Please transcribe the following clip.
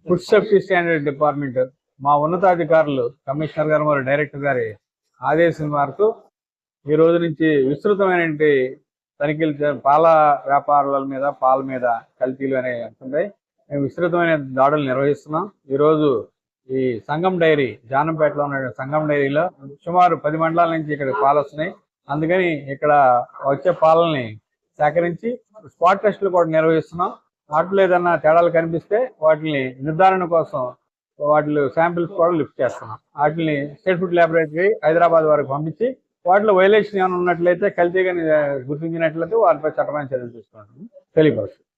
Food safety standard department మా ఉన్నతాధికారులు commissioner గారు మరియు డైరెక్టర్ గారి ఆదేశం మేరకు ఈ రోజు నుంచి విస్తృతమైన తనిఖీలు పాల వ్యాపారుల మీద పాల మీద కల్తీలు అనేవి ఉంటున్నాయి. మేము విస్తృతమైన దాడులు నిర్వహిస్తున్నాం. ఈరోజు ఈ సంగం డైరీ జానంపేటలో ఉన్న సంగం డైరీలో సుమారు 10 మండలాల నుంచి ఇక్కడ పాలు వస్తున్నాయి. అందుకని ఇక్కడ వచ్చే పాలని సేకరించి స్పాట్ టెస్టులు కూడా నిర్వహిస్తున్నాం. వాటిలో ఏదన్నా తేడాలు కనిపిస్తే వాటిని నిర్ధారణ కోసం వాటి శాంపిల్స్ కూడా లిఫ్ట్ చేస్తున్నాం. వాటిని స్టేట్ ఫుడ్ ల్యాబొరేటరీ హైదరాబాద్ వరకు పంపించి వాటిలో వైలేషన్ ఏమైనా ఉన్నట్లయితే కల్తీగా గుర్తించినట్లయితే వారిపై చట్టమైన చర్యలు తీసుకుంటాం తెలియపరుస్తుంది.